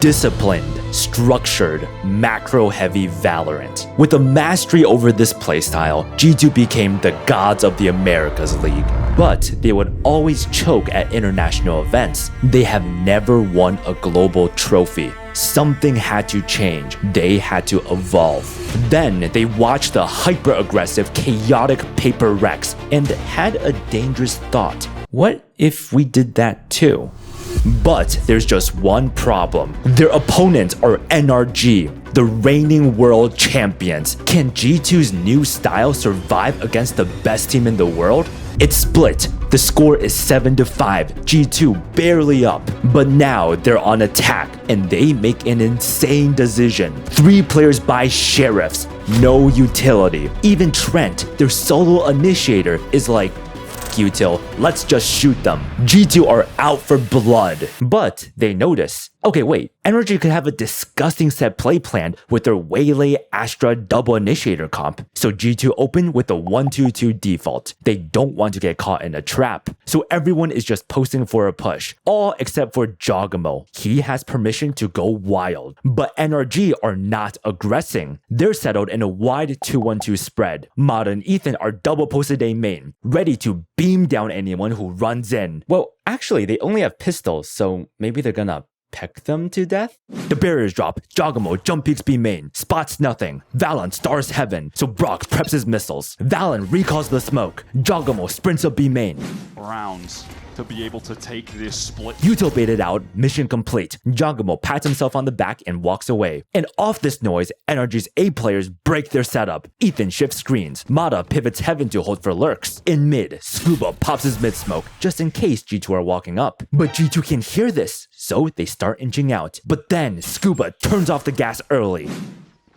Disciplined, structured, macro-heavy Valorant. With a mastery over this playstyle, G2 became the gods of the Americas League. But they would always choke at international events. They have never won a global trophy. Something had to change. They had to evolve. Then they watched the hyper-aggressive, chaotic Paper Rex and had a dangerous thought. What if we did that too? But there's just one problem. Their opponents are NRG, the reigning world champions. Can G2's new style survive against the best team in the world? It's split. The score is 7-5, G2 barely up. But now they're on attack and they make an insane decision. 3 players buy sheriffs, no utility. Even Trent, their solo initiator, is like, util, let's just shoot them. G2 are out for blood. But they notice, okay wait, NRG could have a disgusting set play plan with their Waylay Astra double initiator comp. So G2 open with the 1-2-2 default. They don't want to get caught in a trap. So everyone is just posting for a push. All except for Jogamo. He has permission to go wild. But NRG are not aggressing. They're settled in a wide 2-1-2 spread. Mada and Ethan are double posted A main, ready to beam down anyone who runs in. Well, actually, they only have pistols, so maybe they're gonna peck them to death? The barriers drop, Jogamo jump peeks B main, spots nothing. Valen stars heaven, so Brock preps his missiles. Valen recalls the smoke. Jogamo sprints up B main. Rounds to be able to take this split. Util baited out, mission complete. Jogamo pats himself on the back and walks away. And off this noise, NRG's A players break their setup. Ethan shifts screens. Mada pivots heaven to hold for lurks. In mid, Scuba pops his mid smoke, just in case G2 are walking up. But G2 can hear this, so they start inching out. But then, Scuba turns off the gas early.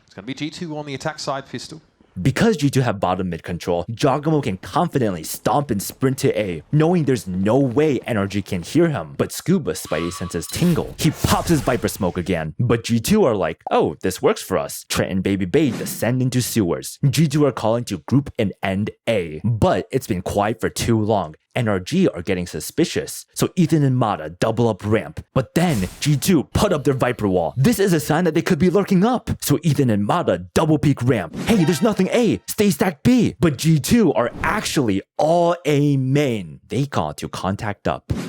It's going to be G2 on the attack side, Pistol. Because G2 have bottom mid control, Jogamo can confidently stomp and sprint to A, knowing there's no way NRG can hear him. But Scuba's spidey senses tingle. He pops his Viper smoke again. But G2 are like, oh, this works for us. Trent and Baby Bay descend into sewers. G2 are calling to group and end A. But it's been quiet for too long. NRG are getting suspicious, so Ethan and Mada double up ramp. But then G2 put up their Viper wall. This is a sign that they could be lurking up. So Ethan and Mada double peek ramp. Hey, there's nothing A, stay stacked B. But G2 are actually all A main. They call to contact up. They're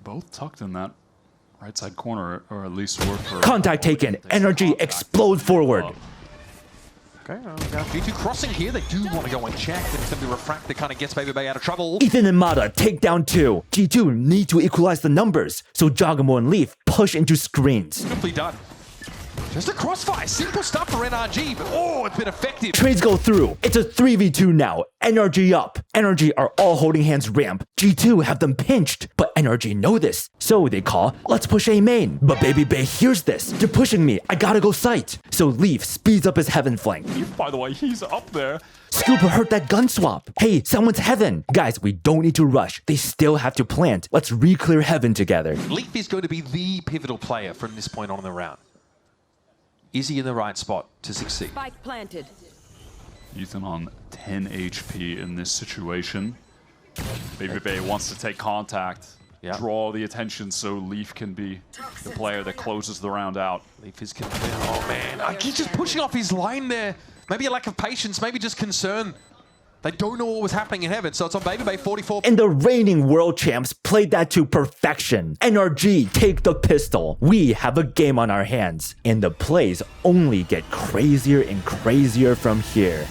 both tucked in that right side corner, or at least work for Contact taken, NRG explode forward. Okay, now G2 crossing here. They do want to go and check. It's going to be Refract that kind of gets Baby Bay out of trouble. Ethan and Mada take down 2. G2 need to equalize the numbers, so Jogamo and Leaf push into screens. Simply done. Just a crossfire. Simple stuff for NRG, but oh, it's been effective. Trades go through. It's a 3v2 now. NRG up. NRG are all holding hands ramp. G2 have them pinched, but NRG know this. So they call, let's push A main. But Baby Bay hears this. They're pushing me. I gotta go sight. So Leaf speeds up his heaven flank. By the way, he's up there. Scuba hurt that gun swap. Hey, someone's heaven. Guys, we don't need to rush. They still have to plant. Let's re-clear heaven together. Leaf is going to be the pivotal player from this point on in the round. Is he in the right spot to succeed? Spike planted. Ethan on 10 HP in this situation. Baby Bay wants to take contact, draw the attention so Leaf can be the player that closes the round out. Leaf is convinced. Oh man, he's just pushing off his line there. Maybe a lack of patience, maybe just concern. They don't know what was happening in heaven, so it's on Baby Bay 44. And the reigning world champs played that to perfection. NRG take the pistol. We have a game on our hands. And the plays only get crazier and crazier from here.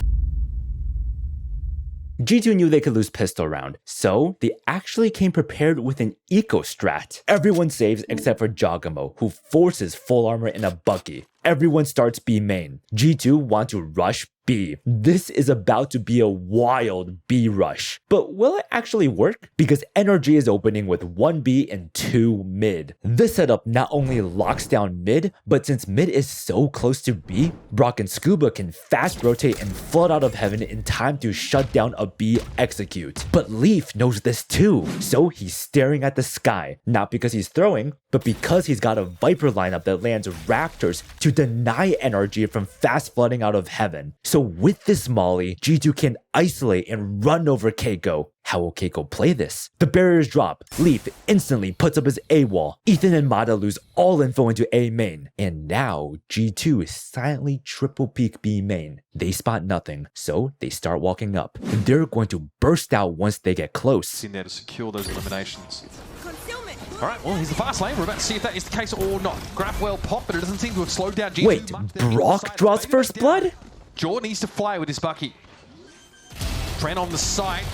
G2 knew they could lose pistol round, so they actually came prepared with an eco strat. Everyone saves except for Jogamo, who forces full armor in a buggy. Everyone starts B main. G2 want to rush B. This is about to be a wild B rush. But will it actually work? Because NRG is opening with 1 B and 2 mid. This setup not only locks down mid, but since mid is so close to B, Brock and Scuba can fast rotate and flood out of heaven in time to shut down a B execute. But Leaf knows this too, so he's staring at the sky. Not because he's throwing, but because he's got a Viper lineup that lands Raptors to to deny NRG from fast flooding out of heaven. So with this molly, G2 can isolate and run over Keiko. How will Keiko play this? The barriers drop. Leaf instantly puts up his A wall. Ethan and Mata lose all info into A main. And now G2 is silently triple peek B main. They spot nothing, so they start walking up. They're going to burst out once they get close. In there to secure those eliminations. All right, well, he's the fast lane. We're about to see if that is the case or not. Grab well pop, but it doesn't seem to have slowed down G2 Wait, much. Brock draws first blood? Jordan needs to fly with his Bucky. Trent on the side.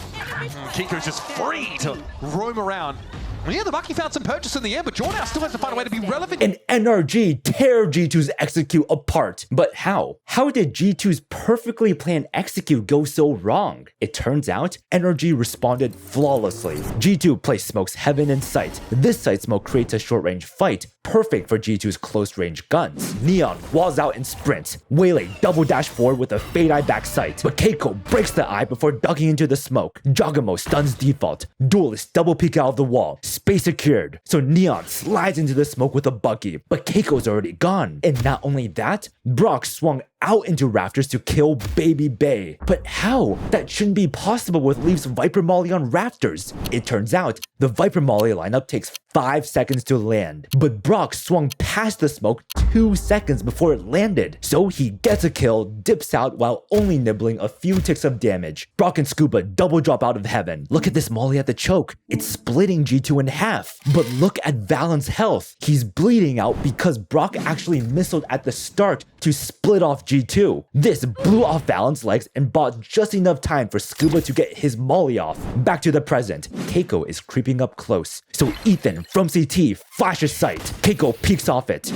Kiko's just free to roam around. Well, yeah, the Bucky found some purchase in the air, but Jordan still has to find a way to be relevant. And NRG tear G2's execute apart. But how? How did G2's perfectly planned execute go so wrong? It turns out, NRG responded flawlessly. G2 placed smokes heaven in sight. This sight smoke creates a short-range fight, perfect for G2's close-range guns. Neon walls out and sprints. Waylay double dash forward with a fade eye back sight, but Keiko breaks the eye before ducking into the smoke. Jogamo stuns default. Duelist double peek out of the wall. Space secured, so Neon slides into the smoke with a Bucky, but Keiko's already gone. And not only that, Brock swung out into rafters to kill Baby Bay. But how? That shouldn't be possible with Leaf's Viper Molly on rafters. It turns out, the Viper Molly lineup takes 5 seconds to land, but Brock swung past the smoke 2 seconds before it landed. So he gets a kill, dips out while only nibbling a few ticks of damage. Brock and Scuba double drop out of heaven. Look at this Molly at the choke. It's splitting G2 in half. But look at Valen's health. He's bleeding out because Brock actually missiled at the start to split off G2. This blew off Valen's legs and bought just enough time for Scuba to get his Molly off. Back to the present. Keiko is creeping up close. So Ethan from CT flashes sight. Keiko peeks off it.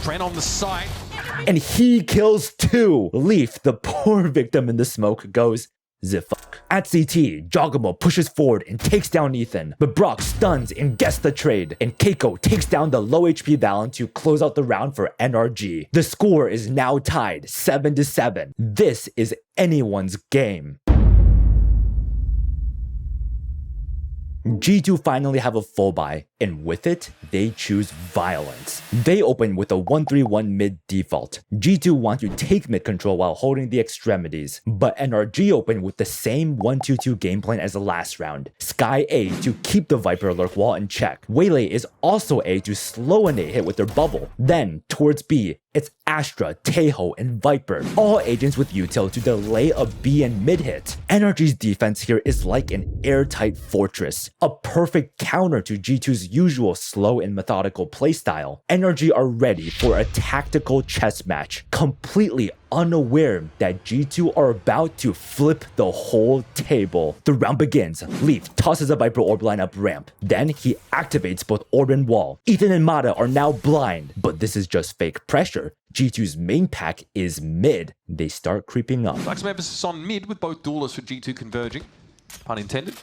Trent on the side. And he kills 2. Leaf, the poor victim in the smoke, goes zifuck. At CT, Jogamo pushes forward and takes down Ethan, but Brock stuns and gets the trade, and Keiko takes down the low HP Valen to close out the round for NRG. The score is now tied 7-7. This is anyone's game. G2 finally have a full buy, and with it, they choose violence. They open with a 1-3-1 mid default. G2 want to take mid control while holding the extremities, but NRG open with the same 1-2-2 game plan as the last round. Sky A to keep the Viper lurk wall in check. Waylay is also A to slow a nade hit with their bubble. Then, towards B, it's Astra, Tejo, and Viper, all agents with util to delay a B and mid hit. NRG's defense here is like an airtight fortress, a perfect counter to G2's usual slow and methodical playstyle. NRG are ready for a tactical chess match, completely unaware that G2 are about to flip the whole table. The round begins. Leaf tosses a Viper orb line up ramp. Then he activates both orb and wall. Ethan and Mata are now blind, but this is just fake pressure. G2's main pack is mid. They start creeping up. Like some emphasis on mid with both duelists for G2 converging. Pun intended.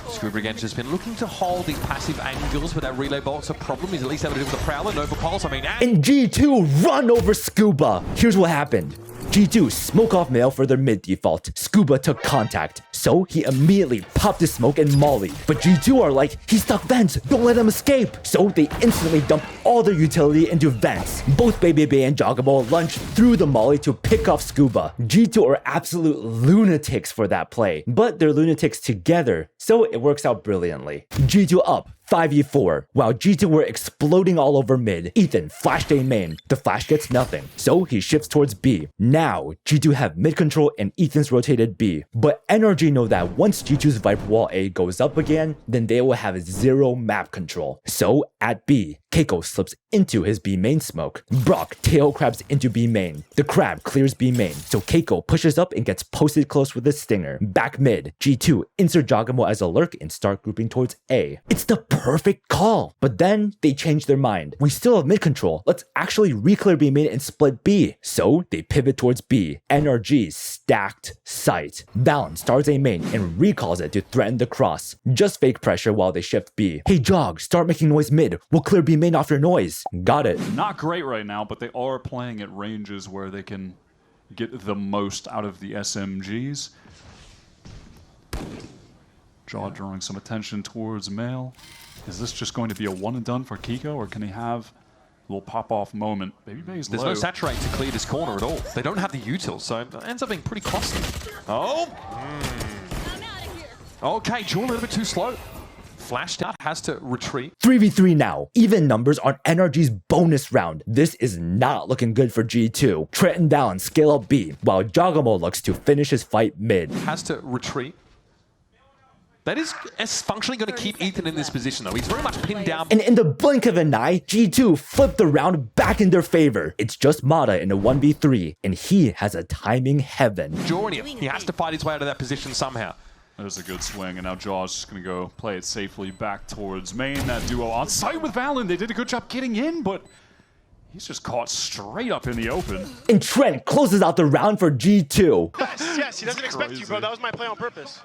Scuba again just been looking to hold these passive angles, but that relay bolt's a problem. He's at least able to do with the Prowler, Nova Pulse, and G2 run over Scuba. Here's what happened. G2 smoke off mail for their mid default. Scuba took contact, so he immediately popped his smoke and molly. But G2 are like, he stuck vents, don't let him escape. So they instantly dump all their utility into vents. Both Baby Bay and Jogamo lunge through the molly to pick off Scuba. G2 are absolute lunatics for that play, but they're lunatics together, so it works out brilliantly. G2 up 5v4. While G2 were exploding all over mid, Ethan flashed A main. The flash gets nothing, so he shifts towards B. Now, G2 have mid control and Ethan's rotated B. But NRG know that once G2's Viper wall A goes up again, then they will have 0 map control. So, at B, Keiko slips into his B main smoke. Brock tail crabs into B main. The crab clears B main, so Keiko pushes up and gets posted close with a stinger. Back mid, G2 insert Jogamo as a lurk and start grouping towards A. It's the perfect call. But then they change their mind. We still have mid control. Let's actually re-clear B main and split B. So they pivot towards B. NRG's stacked sight. Valen starts A main and recalls it to threaten the cross. Just fake pressure while they shift B. Hey Jog, start making noise mid. We'll clear B main off your noise. Got it. Not great right now, but they are playing at ranges where they can get the most out of the SMGs. Jaw drawing some attention towards Mail. Is this just going to be a one and done for Kiko, or can he have a little pop-off moment? Baby Bay's There's low. no saturate to clear this corner at all. They don't have the util, so it ends up being pretty costly. Oh! Okay, Jewel a little bit too slow. Flashed out, has to retreat. 3v3 now. Even numbers on NRG's bonus round. This is not looking good for G2. Trenton down, scale up B, while Jagamo looks to finish his fight mid. Has to retreat. That is functionally going to keep Ethan in this position, though. He's very much pinned down. And in the blink of an eye, G2 flipped the round back in their favor. It's just Mata in a 1v3, and he has a timing heaven. Jordan, he has to fight his way out of that position somehow. There's a good swing, and now Jaw's just going to go play it safely back towards main. That duo on site with Valen. They did a good job getting in, but he's just caught straight up in the open. And Trent closes out the round for G2. Yes, he doesn't expect you, bro. That was my play on purpose.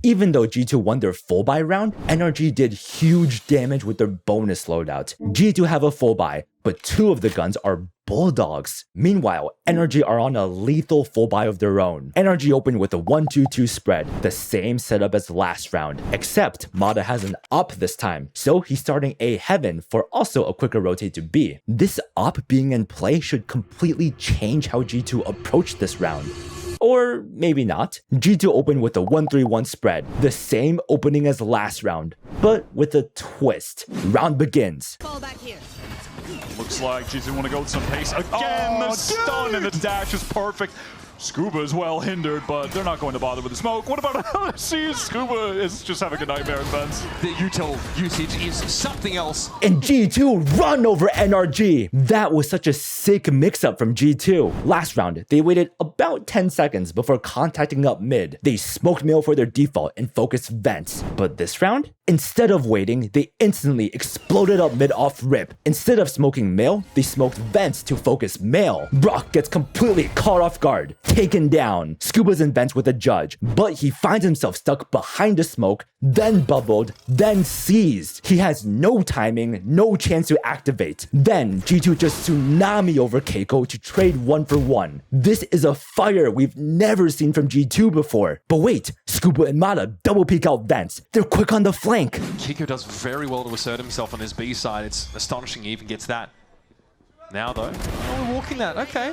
Even though G2 won their full buy round, NRG did huge damage with their bonus loadout. G2 have a full buy, but 2 of the guns are bulldogs. Meanwhile, NRG are on a lethal full buy of their own. NRG opened with a 1-2-2 spread, the same setup as last round, except Mata has an up this time, so he's starting A heaven for also a quicker rotate to B. This up being in play should completely change how G2 approach this round. Or maybe not. G2 opened with a 1-3-1 spread, the same opening as last round, but with a twist. Round begins. Fall back here. Looks like G2 want to go with some pace. Again, the stun and the dash is perfect. Scuba is well hindered, but they're not going to bother with the smoke. What about LSC? Scuba is just having a nightmare in vents. The util usage is something else. And G2 run over NRG. That was such a sick mix-up from G2. Last round, they waited about 10 seconds before contacting up mid. They smoked mail for their default and focused vents. But this round, instead of waiting, they instantly exploded up mid off rip. Instead of smoking mail, they smoked vents to focus mail. Brock gets completely caught off guard, taken down. Scuba's in vents with a judge, but he finds himself stuck behind a smoke, then bubbled, then seized. He has no timing, no chance to activate. Then G2 just tsunami over Keiko to trade 1-for-1. This is a fire we've never seen from G2 before. But wait, Scuba and Mata double peek out vents. They're quick on the flank. Kiko does very well to assert himself on his B side. It's astonishing he even gets that. Now though, oh, we're walking that, okay.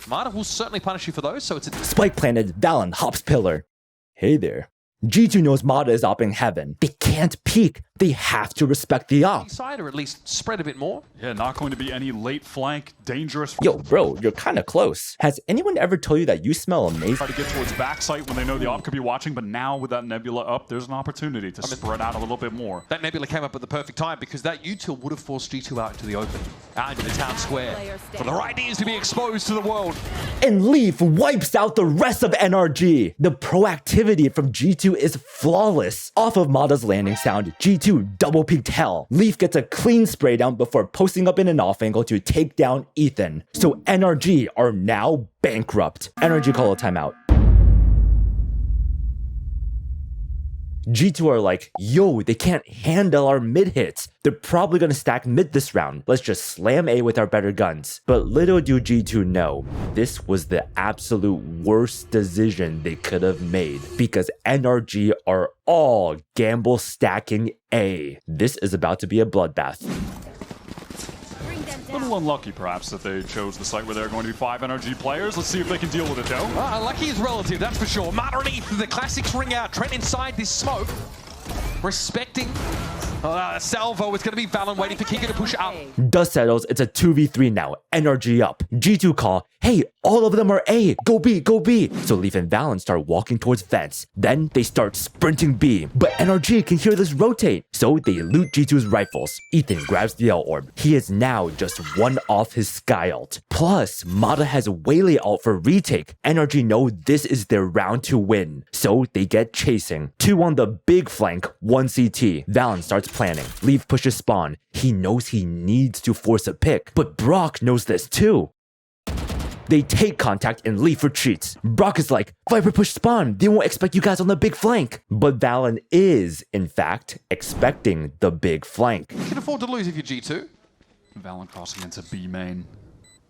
Mata will certainly punish you for those, so it's a... Spike planted, Valen hops pillar. Hey there. G2 knows Mata is opping heaven. They can't peek. They have to respect the op. side, or at least spread a bit more. Yeah, not going to be any late flank, dangerous. Yo, bro, you're kind of close. Has anyone ever told you that you smell amazing? Try to get towards backside when they know the op could be watching, but now with that Nebula up, there's an opportunity to spread out a little bit more. That Nebula came up at the perfect time because that util would have forced G2 out into the open, out into the town square, for their ideas to be exposed to the world. And Leaf wipes out the rest of NRG. The proactivity from G2 is flawless. Off of Mata's landing sound, G2 double peeked hell. Leaf gets a clean spray down before posting up in an off angle to take down Ethan. So NRG are now bankrupt. NRG call a timeout. G2 are like, yo, they can't handle our mid hits. They're probably gonna stack mid this round. Let's just slam A with our better guns. But little do G2 know, this was the absolute worst decision they could have made, because NRG are all gamble stacking A. This is about to be a bloodbath. A little unlucky, perhaps, that they chose the site where there are going to be 5 NRG players. Let's see if they can deal with it, though. Lucky is relative, that's for sure. Mata and Ethan, the classics ring out. Trent inside this smoke. Respecting. Salvo, it's going to be Valen waiting for Kiko to push up. Dust settles, it's a 2v3 now. NRG up. G2 call, hey, all of them are A. Go B, go B. So Leaf and Valen start walking towards vents. Then they start sprinting B. But NRG can hear this rotate. So they loot G2's rifles. Ethan grabs the L orb. He is now just one off his sky ult. Plus, Mata has Waylay ult for retake. NRG know this is their round to win. So they get chasing. 2 on the big flank, 1 CT. Valen starts planning. Leaf pushes spawn. He knows he needs to force a pick. But Brock knows this too. They take contact and Leaf retreats. Brock is like, Viper push spawn. They won't expect you guys on the big flank. But Valen is, in fact, expecting the big flank. You can afford to lose if you're G2. Valen crossing into B main.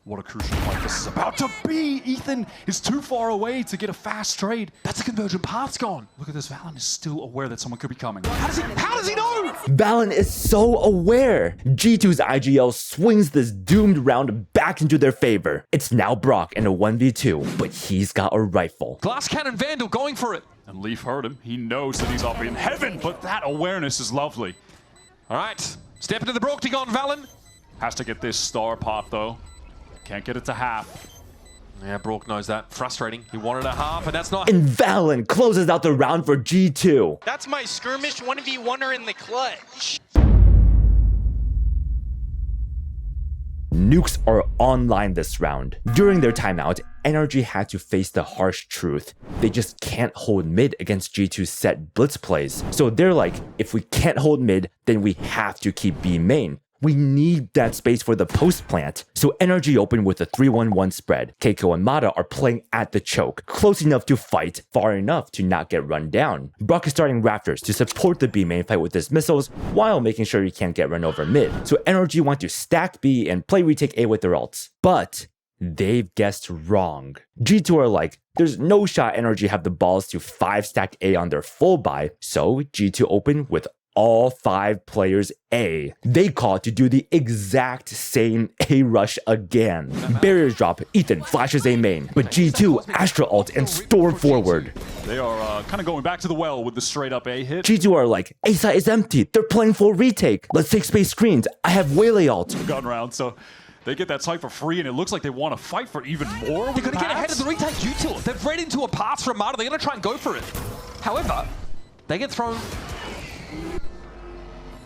What a crucial fight this is about to be. Ethan is too far away to get a fast trade. That's a convergent path's gone. Look at this. Valen is still aware that someone could be coming. How does he know? Valen is so aware. G2's IGL swings this doomed round back into their favor. It's now Brock in a 1v2, but he's got a rifle. Glass Cannon Vandal going for it. And Leaf heard him. He knows that he's up in heaven, but that awareness is lovely. All right, step into the Brocktagon, Valen. Has to get this star pot, though. Can't get it to half. Yeah, Brock knows that. Frustrating. He wanted a half, and that's not... And Valen closes out the round for G2. That's my skirmish 1v1er in the clutch. Nukes are online this round. During their timeout, NRG had to face the harsh truth. They just can't hold mid against G2's set blitz plays. So they're like, if we can't hold mid, then we have to keep B main. We need that space for the post plant. So NRG opened with a 3-1-1 spread. Keiko and Mata are playing at the choke, close enough to fight, far enough to not get run down. Brock is starting Raptors to support the B main fight with his missiles, while making sure he can't get run over mid. So NRG want to stack B and play retake A with their ults. But they've guessed wrong. G2 are like, there's no shot NRG have the balls to 5-stack A on their full buy, so G2 open with all 5 players A. They call to do the exact same A rush again. Barriers drop, Ethan flashes A main, but G2 Astra ult and storm forward. They are kind of going back to the well with the straight up A hit. G2 are like, A side is empty, they're playing full retake. Let's take space screens, I have Waylay ult. Gun round, so they get that site for free, and it looks like they want to fight for even more. They're going to get ahead of the retake util. They've read into a pass from Mata. They're going to try and go for it. However, they get thrown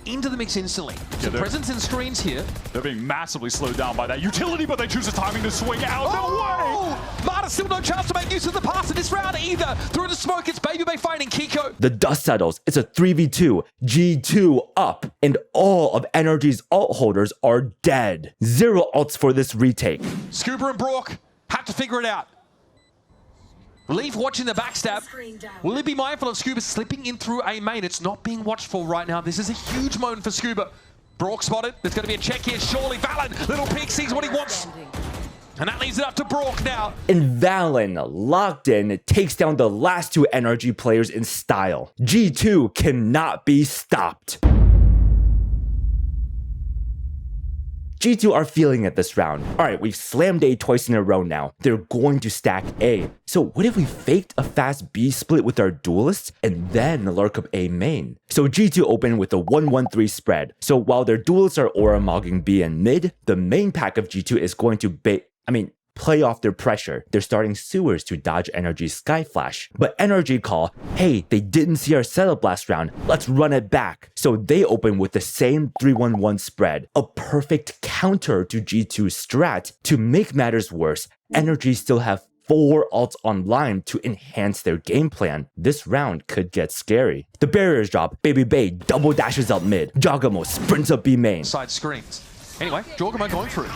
into the mix instantly. So presence and screens here. They're being massively slowed down by that utility, but they choose the timing to swing out. No way! Mata still no chance to make use of the pass in this round either. Through the smoke, it's Baby Bay fighting Kiko. The dust settles. It's a 3v2. G2 up. And all of NRG's ult holders are dead. 0 ults for this retake. Scuba and Brock have to figure it out. Leaf watching the backstab. Will he be mindful of Scuba slipping in through A main? It's not being watched for right now. This is a huge moment for Scuba. Brock spotted. There's going to be a check here. Surely Valen, little peek, sees what he wants. And that leaves it up to Brock now. And Valen, locked in, takes down the last 2 NRG players in style. G2 cannot be stopped. G2 are feeling it this round. Alright, we've slammed A twice in a row now. They're going to stack A. So what if we faked a fast B split with our duelists and then lurk up A main? So G2 open with a 1-1-3 spread. So while their duelists are aura mogging B and mid, the main pack of G2 is going to play off their pressure. They're starting sewers to dodge NRG's Sky Flash. But NRG call, hey, they didn't see our setup last round, let's run it back. So they open with the same 3-1-1 spread, a perfect counter to G2's strat. To make matters worse, NRG still have 4 ults online to enhance their game plan. This round could get scary. The barriers drop, Baby Bay double dashes up mid, Jogamo sprints up B main. Side screens. Anyway, Jorgamo going through.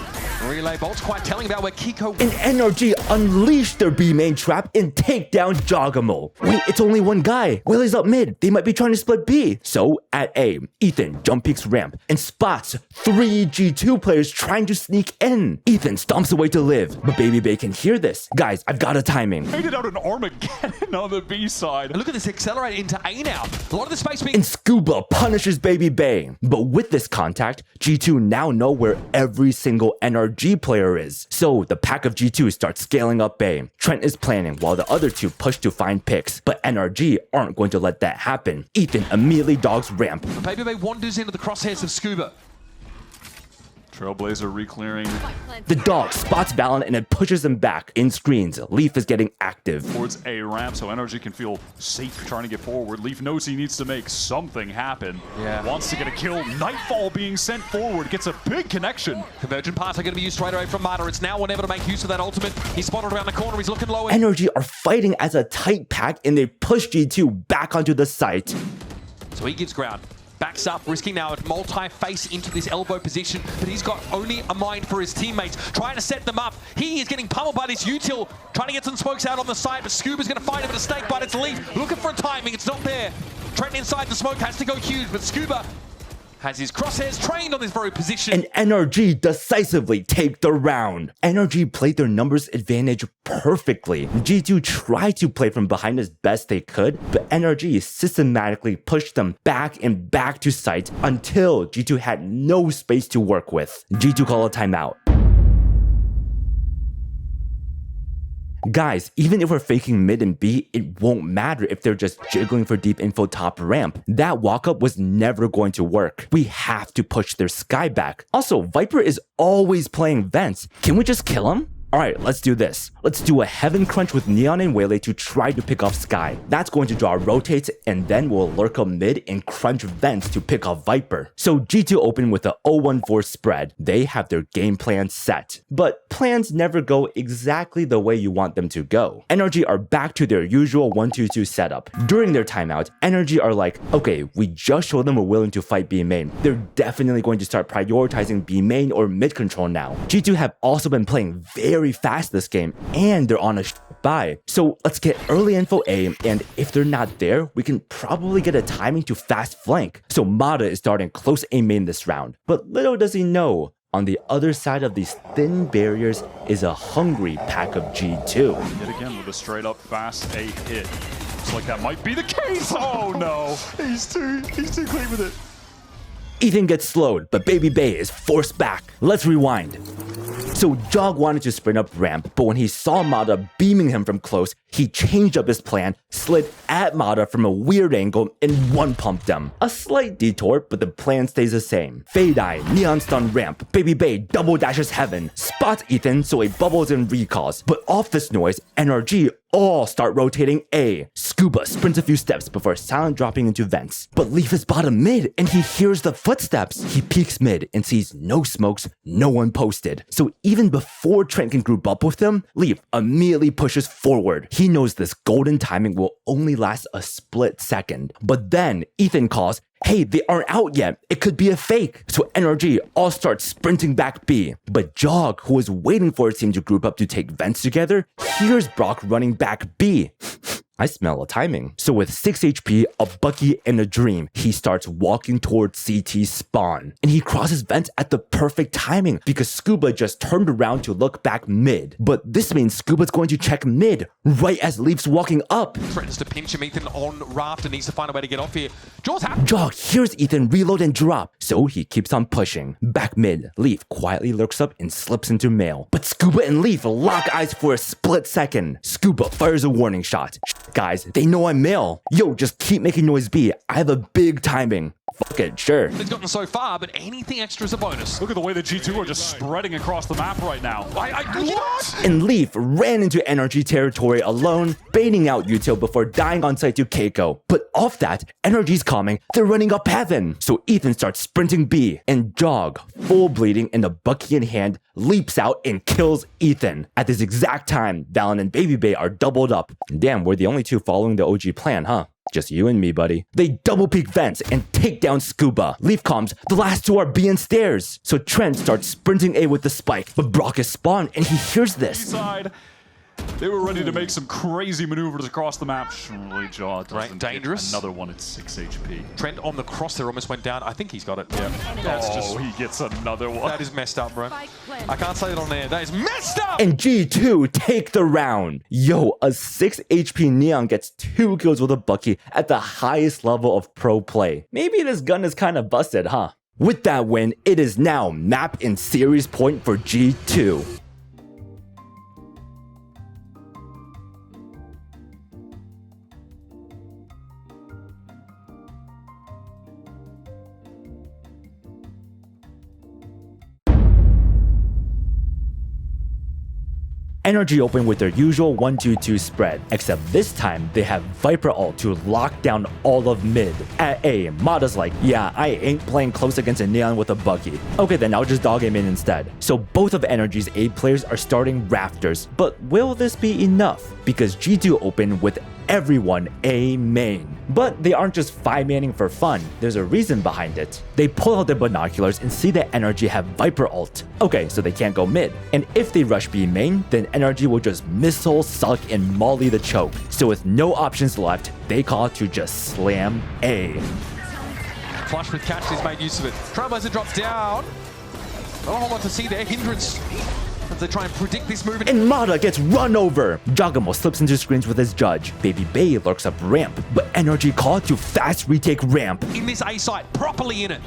Relay bolts quite telling about where Kiko... And NRG unleash their B main trap and take down Jogamo. Wait, it's only one guy. Willie's up mid. They might be trying to split B. So at A, Ethan jump peeks ramp and spots 3 G2 players trying to sneak in. Ethan stomps away to live, but Baby Bay can hear this. Guys, I've got a timing. Made out an Armageddon on the B side. And look at this accelerate into A now. A lot of the space being... And Scuba punishes Baby Bay. But with this contact, G2 now know where every single NRG player is. So the pack of G2 starts scaling up A. Trent is planning while the other 2 push to find picks, but NRG aren't going to let that happen. Ethan immediately dogs ramp. Baby Bay wanders into the crosshairs of Scuba. Trailblazer re-clearing. The dog spots Valen and it pushes him back. In screens, Leaf is getting active. Towards A ramp, so NRG can feel safe trying to get forward. Leaf knows he needs to make something happen. Yeah. Wants to get a kill. Nightfall being sent forward. Gets a big connection. Convergent paths are going to be used straight away from Mata. It's now or never to make use of that ultimate. He's spotted around the corner. He's looking low. NRG are fighting as a tight pack and they push G2 back onto the site. So he gives ground. Backs up, risking now a multi-face into this elbow position, but he's got only a mind for his teammates, trying to set them up. He is getting pummeled by this util, trying to get some smokes out on the side, but Scuba's going to find him at a snake bite. It's Leaf looking for a timing, it's not there. Trent inside the smoke has to go huge, but Scuba has his crosshairs trained on this very position. And NRG decisively take the round. NRG played their numbers advantage perfectly. G2 tried to play from behind as best they could, but NRG systematically pushed them back and back to site until G2 had no space to work with. G2 call a timeout. Guys, even if we're faking mid and B, it won't matter if they're just jiggling for deep info top ramp. That walk-up was never going to work. We have to push their sky back. Also, Viper is always playing vents. Can we just kill him? Alright, let's do this. Let's do a heaven crunch with Neon and Waylay to try to pick off Sky. That's going to draw rotates, and then we'll lurk up mid and crunch vents to pick off Viper. So G2 open with a 0-1-4 spread. They have their game plan set. But plans never go exactly the way you want them to go. NRG are back to their usual 1-2-2 setup. During their timeout, NRG are like, okay, we just showed them we're willing to fight B main. They're definitely going to start prioritizing B main or mid control now. G2 have also been playing very fast this game, and they're on a buy. So let's get early info A, and if they're not there, we can probably get a timing to fast flank. So Mata is starting close A main this round. But little does he know, on the other side of these thin barriers is a hungry pack of G2. Yet again with a straight up fast A hit. Looks like that might be the case. Oh no, he's too clean with it. Ethan gets slowed, but Baby Bay is forced back. Let's rewind. So Jog wanted to sprint up ramp, but when he saw Mata beaming him from close, he changed up his plan, slid at Mata from a weird angle, and one-pumped him. A slight detour, but the plan stays the same. Fade Eye, Neon Stun ramp, Baby Bay double dashes heaven, spots Ethan so he bubbles and recalls. But off this noise, NRG all start rotating A. Scuba sprints a few steps before silent dropping into vents. But Leaf is bottom mid, and he hears the footsteps. He peeks mid and sees no smokes, no one posted. So even before Trent can group up with him, Leaf immediately pushes forward. He knows this golden timing will only last a split second. But then Ethan calls, hey, they aren't out yet. It could be a fake. So NRG all starts sprinting back B. But Jog, who was waiting for his team to group up to take vents together, hears Brock running back B. I smell a timing. So with 6 HP, a Bucky, and a Dream, he starts walking towards CT spawn. And he crosses vents at the perfect timing because Scuba just turned around to look back mid. But this means Scuba's going to check mid right as Leaf's walking up. Threatens to pinch him. Ethan on raft and needs to find a way to get off here. Jog hears Ethan reload and drop, so he keeps on pushing. Back mid, Leaf quietly lurks up and slips into mail. But Scuba and Leaf lock eyes for a split second. Scuba fires a warning shot. Guys, they know I'm male. Yo, just keep making noise B. I have a big timing. Fuck it, sure. He's gotten so far, but anything extra is a bonus. Look at the way the G2 are just spreading across the map right now. What? And Leaf ran into NRG territory alone, baiting out Util before dying on site to Keiko. But off that, NRG's coming, they're running up heaven. So Ethan starts sprinting B, and Jog, full bleeding and a Bucky in hand, leaps out and kills Ethan. At this exact time, Valen and Baby Bay are doubled up. Damn, we're the only two following the OG plan, huh? Just you and me, buddy. They double peek vents and take down Scuba. Leaf comes, the last two are B and stairs. So Trent starts sprinting A with the spike, but Brock is spawned and he hears this. Side. They were ready to make some crazy maneuvers across the map. Surely Jaw doesn't dangerous. Another one at 6 HP. Trent on the cross there almost went down. I think he's got it. Yeah. He gets another one. That is messed up, bro. I can't say it on air. That is messed up! And G2 take the round. Yo, a 6 HP Neon gets 2 kills with a Bucky at the highest level of pro play. Maybe this gun is kind of busted, huh? With that win, it is now map and series point for G2. NRG open with their usual 1-2-2 spread, except this time they have Viper ult to lock down all of mid. At A, Mata's like, yeah, I ain't playing close against a Neon with a Bucky. Okay then, I'll just dog him in instead. So both of NRG's A players are starting Rafters, but will this be enough? Because G2 open with everyone A main. But they aren't just 5-manning for fun, there's a reason behind it. They pull out their binoculars and see that NRG have Viper ult. Okay, so they can't go mid. And if they rush B main, then NRG will just missile, suck, and molly the choke. So with no options left, they call to just slam A. flush with catch, he's made use of it. Trailblazer drops down. Not a whole lot to see there. Hindrance as they try and predict this move. And Mata gets run over. Giacomo slips into screens with his judge. Baby Bay lurks up ramp, but NRG call to fast retake ramp. In this A site, properly in it.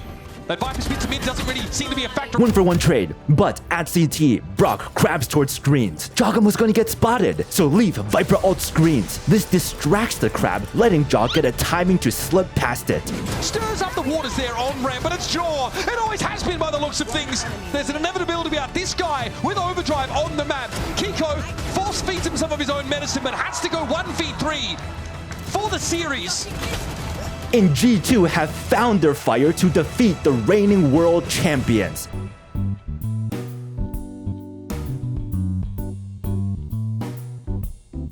That Viper spin to mid doesn't really seem to be a factor. 1-for-1 trade, but at CT, Brock crabs towards screens. Giacomo's gonna get spotted, so Leaf Viper ult screens. This distracts the crab, letting Jog get a timing to slip past it. Stirs up the waters there on ramp, but it's Jaw. It always has been by the looks of things. There's an inevitability about this guy with overdrive on the map. Kiko force feeds him some of his own medicine, but has to go 1v3 for the series. And G2 have found their fire to defeat the reigning world champions.